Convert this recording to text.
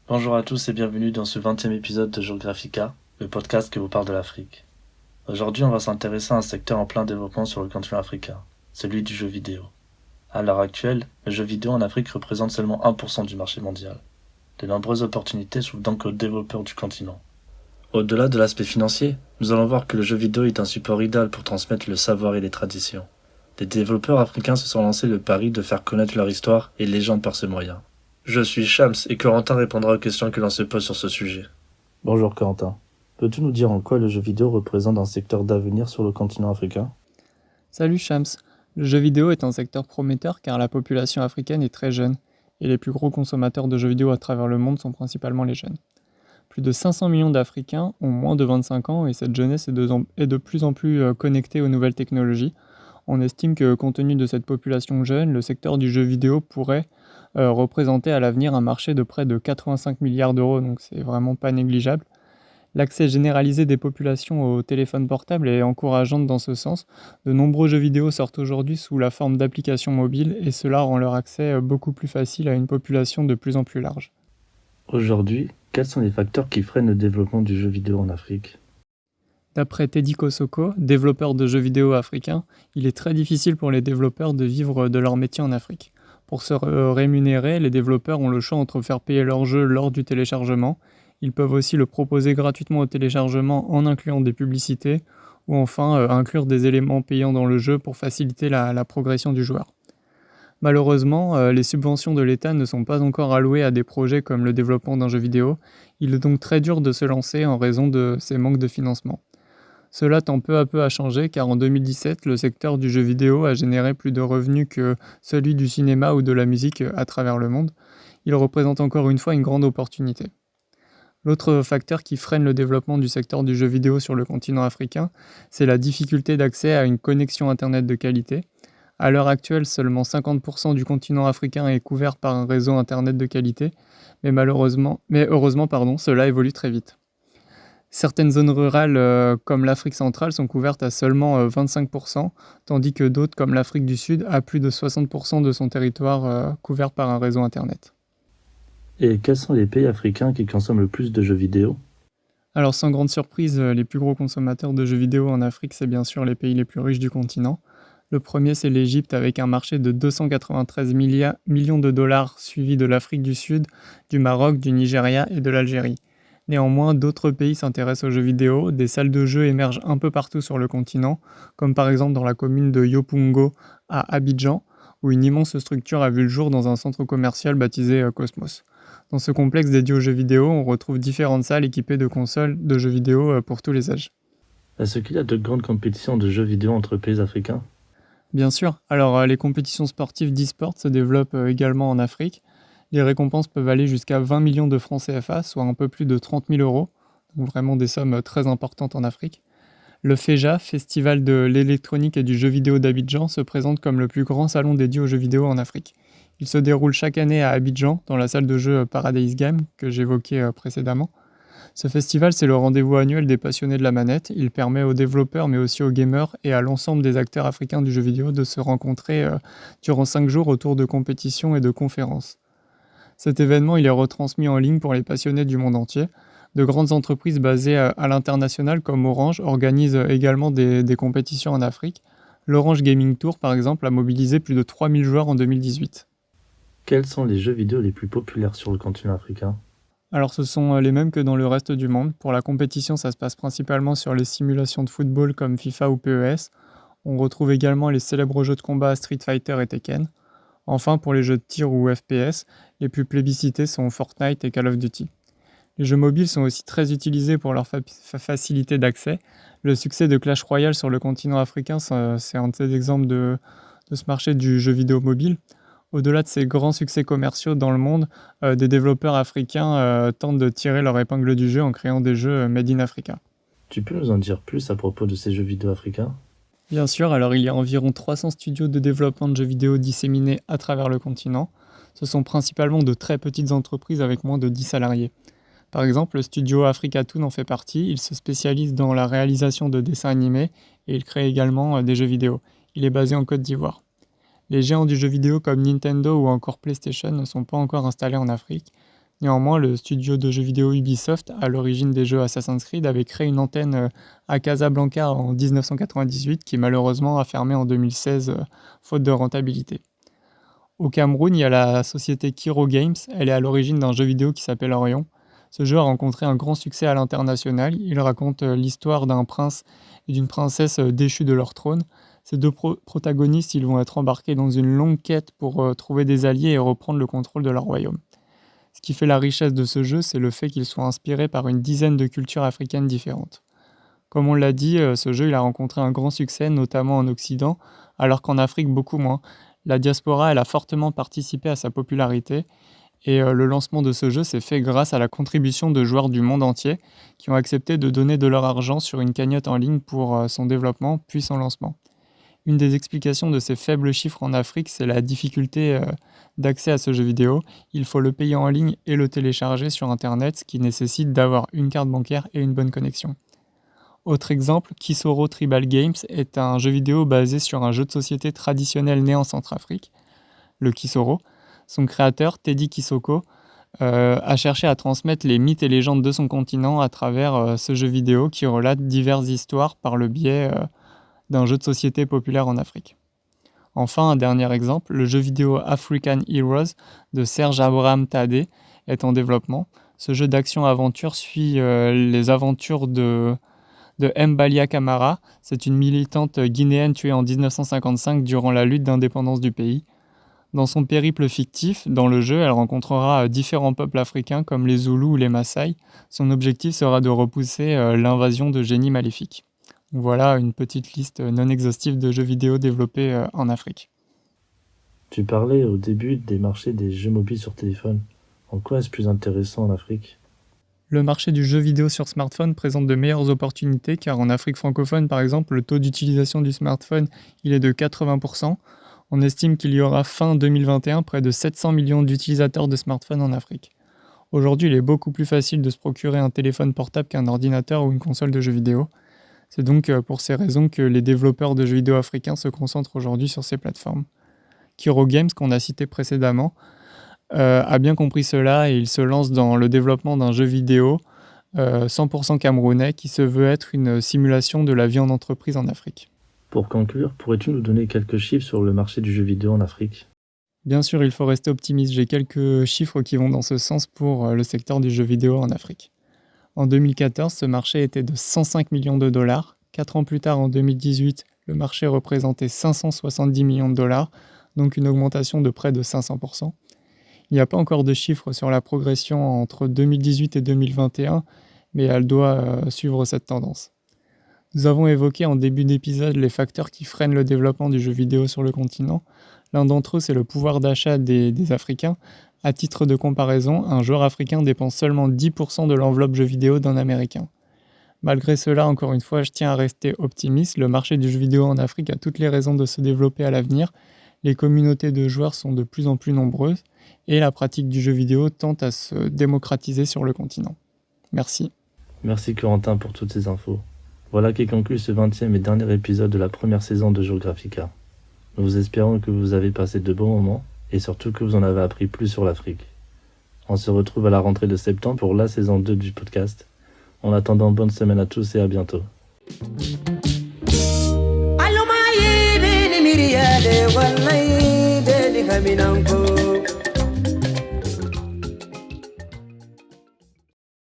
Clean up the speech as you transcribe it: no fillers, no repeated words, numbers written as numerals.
Bonjour à tous et bienvenue dans ce 20e épisode de Geographica, le podcast qui vous parle de l'Afrique. Aujourd'hui, on va s'intéresser à un secteur en plein développement sur le continent africain, celui du jeu vidéo. À l'heure actuelle, le jeu vidéo en Afrique représente seulement 1% du marché mondial. De nombreuses opportunités s'ouvrent donc aux développeurs du continent. Au-delà de l'aspect financier, nous allons voir que le jeu vidéo est un support idéal pour transmettre le savoir et les traditions. Des développeurs africains se sont lancés le pari de faire connaître leur histoire et légende par ce moyen. Je suis Shams et Corentin répondra aux questions que l'on se pose sur ce sujet. Bonjour Corentin. Peux-tu nous dire en quoi le jeu vidéo représente un secteur d'avenir sur le continent africain ? Salut Shams. Le jeu vidéo est un secteur prometteur car la population africaine est très jeune et les plus gros consommateurs de jeux vidéo à travers le monde sont principalement les jeunes. Plus de 500 millions d'Africains ont moins de 25 ans et cette jeunesse est de plus en plus connectée aux nouvelles technologies. On estime que compte tenu de cette population jeune, le secteur du jeu vidéo pourrait représenter à l'avenir un marché de près de 85 milliards d'euros, donc c'est vraiment pas négligeable. L'accès généralisé des populations aux téléphones portables est encourageante dans ce sens. De nombreux jeux vidéo sortent aujourd'hui sous la forme d'applications mobiles et cela rend leur accès beaucoup plus facile à une population de plus en plus large. Aujourd'hui, quels sont les facteurs qui freinent le développement du jeu vidéo en Afrique ? D'après Teddy Kosoko, développeur de jeux vidéo africain, il est très difficile pour les développeurs de vivre de leur métier en Afrique. Pour se rémunérer, les développeurs ont le choix entre faire payer leur jeu lors du téléchargement. Ils peuvent aussi le proposer gratuitement au téléchargement en incluant des publicités ou enfin inclure des éléments payants dans le jeu pour faciliter la progression du joueur. Malheureusement, les subventions de l'État ne sont pas encore allouées à des projets comme le développement d'un jeu vidéo. Il est donc très dur de se lancer en raison de ces manques de financement. Cela tend peu à peu à changer car en 2017, le secteur du jeu vidéo a généré plus de revenus que celui du cinéma ou de la musique à travers le monde. Il représente encore une fois une grande opportunité. L'autre facteur qui freine le développement du secteur du jeu vidéo sur le continent africain, c'est la difficulté d'accès à une connexion Internet de qualité. À l'heure actuelle, seulement 50% du continent africain est couvert par un réseau Internet de qualité, mais heureusement, cela évolue très vite. Certaines zones rurales comme l'Afrique centrale sont couvertes à seulement 25%, tandis que d'autres comme l'Afrique du Sud a plus de 60% de son territoire couvert par un réseau Internet. Et quels sont les pays africains qui consomment le plus de jeux vidéo ? Alors sans grande surprise, les plus gros consommateurs de jeux vidéo en Afrique, c'est bien sûr les pays les plus riches du continent. Le premier, c'est l'Égypte avec un marché de 293 millions de dollars, suivi de l'Afrique du Sud, du Maroc, du Nigeria et de l'Algérie. Néanmoins, d'autres pays s'intéressent aux jeux vidéo, des salles de jeux émergent un peu partout sur le continent, comme par exemple dans la commune de Yopungo à Abidjan, où une immense structure a vu le jour dans un centre commercial baptisé Cosmos. Dans ce complexe dédié aux jeux vidéo, on retrouve différentes salles équipées de consoles de jeux vidéo pour tous les âges. Est-ce qu'il y a de grandes compétitions de jeux vidéo entre pays africains ? Bien sûr. Alors, les compétitions sportives d'e-sport se développent également en Afrique. Les récompenses peuvent aller jusqu'à 20 millions de francs CFA, soit un peu plus de 30 000 euros. Donc vraiment des sommes très importantes en Afrique. Le FEJA, Festival de l'électronique et du jeu vidéo d'Abidjan, se présente comme le plus grand salon dédié aux jeux vidéo en Afrique. Il se déroule chaque année à Abidjan, dans la salle de jeu Paradise Game, que j'évoquais précédemment. Ce festival, c'est le rendez-vous annuel des passionnés de la manette. Il permet aux développeurs, mais aussi aux gamers et à l'ensemble des acteurs africains du jeu vidéo de se rencontrer durant 5 jours autour de compétitions et de conférences. Cet événement, il est retransmis en ligne pour les passionnés du monde entier. De grandes entreprises basées à l'international comme Orange organisent également des compétitions en Afrique. L'Orange Gaming Tour, par exemple, a mobilisé plus de 3000 joueurs en 2018. Quels sont les jeux vidéo les plus populaires sur le continent africain ? Alors ce sont les mêmes que dans le reste du monde. Pour la compétition, ça se passe principalement sur les simulations de football comme FIFA ou PES. On retrouve également les célèbres jeux de combat Street Fighter et Tekken. Enfin, pour les jeux de tir ou FPS, les plus plébiscités sont Fortnite et Call of Duty. Les jeux mobiles sont aussi très utilisés pour leur facilité d'accès. Le succès de Clash Royale sur le continent africain, c'est un de ces exemples de ce marché du jeu vidéo mobile. Au-delà de ces grands succès commerciaux dans le monde, des développeurs africains tentent de tirer leur épingle du jeu en créant des jeux made in Africa. Tu peux nous en dire plus à propos de ces jeux vidéo africains ? Bien sûr, alors il y a environ 300 studios de développement de jeux vidéo disséminés à travers le continent. Ce sont principalement de très petites entreprises avec moins de 10 salariés. Par exemple, le studio Africatoon en fait partie. Il se spécialise dans la réalisation de dessins animés et il crée également des jeux vidéo. Il est basé en Côte d'Ivoire. Les géants du jeu vidéo comme Nintendo ou encore PlayStation ne sont pas encore installés en Afrique. Néanmoins, le studio de jeux vidéo Ubisoft, à l'origine des jeux Assassin's Creed, avait créé une antenne à Casablanca en 1998 qui malheureusement a fermé en 2016 faute de rentabilité. Au Cameroun, il y a la société Kiro Games. Elle est à l'origine d'un jeu vidéo qui s'appelle Orion. Ce jeu a rencontré un grand succès à l'international. Il raconte l'histoire d'un prince et d'une princesse déchus de leur trône. Ces deux protagonistes, ils vont être embarqués dans une longue quête pour trouver des alliés et reprendre le contrôle de leur royaume. Ce qui fait la richesse de ce jeu, c'est le fait qu'il soit inspiré par une dizaine de cultures africaines différentes. Comme on l'a dit, ce jeu il a rencontré un grand succès, notamment en Occident, alors qu'en Afrique beaucoup moins. La diaspora elle a fortement participé à sa popularité, et le lancement de ce jeu s'est fait grâce à la contribution de joueurs du monde entier qui ont accepté de donner de leur argent sur une cagnotte en ligne pour son développement puis son lancement. Une des explications de ces faibles chiffres en Afrique, c'est la difficulté d'accès à ce jeu vidéo. Il faut le payer en ligne et le télécharger sur Internet, ce qui nécessite d'avoir une carte bancaire et une bonne connexion. Autre exemple, Kisoro Tribal Games est un jeu vidéo basé sur un jeu de société traditionnel né en Centrafrique, le Kisoro. Son créateur, Teddy Kisoko, a cherché à transmettre les mythes et légendes de son continent à travers ce jeu vidéo qui relate diverses histoires par le biais d'un jeu de société populaire en Afrique. Enfin, un dernier exemple, le jeu vidéo African Heroes de Serge Abraham Tadé est en développement. Ce jeu d'action-aventure suit les aventures de Mbalia Camara. C'est une militante guinéenne tuée en 1955 durant la lutte d'indépendance du pays. Dans son périple fictif, dans le jeu, elle rencontrera différents peuples africains comme les Zoulous ou les Maasai. Son objectif sera de repousser l'invasion de génies maléfiques. Voilà une petite liste non exhaustive de jeux vidéo développés en Afrique. Tu parlais au début des marchés des jeux mobiles sur téléphone. En quoi est-ce plus intéressant en Afrique ? Le marché du jeu vidéo sur smartphone présente de meilleures opportunités car en Afrique francophone, par exemple, le taux d'utilisation du smartphone il est de 80%. On estime qu'il y aura fin 2021 près de 700 millions d'utilisateurs de smartphones en Afrique. Aujourd'hui, il est beaucoup plus facile de se procurer un téléphone portable qu'un ordinateur ou une console de jeux vidéo. C'est donc pour ces raisons que les développeurs de jeux vidéo africains se concentrent aujourd'hui sur ces plateformes. Kiro Games, qu'on a cité précédemment, a bien compris cela et il se lance dans le développement d'un jeu vidéo 100% camerounais qui se veut être une simulation de la vie en entreprise en Afrique. Pour conclure, pourrais-tu nous donner quelques chiffres sur le marché du jeu vidéo en Afrique ? Bien sûr, il faut rester optimiste. J'ai quelques chiffres qui vont dans ce sens pour le secteur du jeu vidéo en Afrique. En 2014, ce marché était de 105 millions de dollars. 4 ans plus tard, en 2018, le marché représentait 570 millions de dollars, donc une augmentation de près de 500%. Il n'y a pas encore de chiffres sur la progression entre 2018 et 2021, mais elle doit suivre cette tendance. Nous avons évoqué en début d'épisode les facteurs qui freinent le développement du jeu vidéo sur le continent. L'un d'entre eux, c'est le pouvoir d'achat des Africains. À titre de comparaison, un joueur africain dépense seulement 10% de l'enveloppe jeu vidéo d'un Américain. Malgré cela, encore une fois, je tiens à rester optimiste. Le marché du jeu vidéo en Afrique a toutes les raisons de se développer à l'avenir. Les communautés de joueurs sont de plus en plus nombreuses et la pratique du jeu vidéo tend à se démocratiser sur le continent. Merci. Merci Corentin pour toutes ces infos. Voilà qui conclut ce 20e et dernier épisode de la première saison de Geographica. Nous espérons que vous avez passé de bons moments et surtout que vous en avez appris plus sur l'Afrique. On se retrouve à la rentrée de septembre pour la saison 2 du podcast. En attendant, bonne semaine à tous et à bientôt. Aluma ye beni miriya de wallahi de diga minanko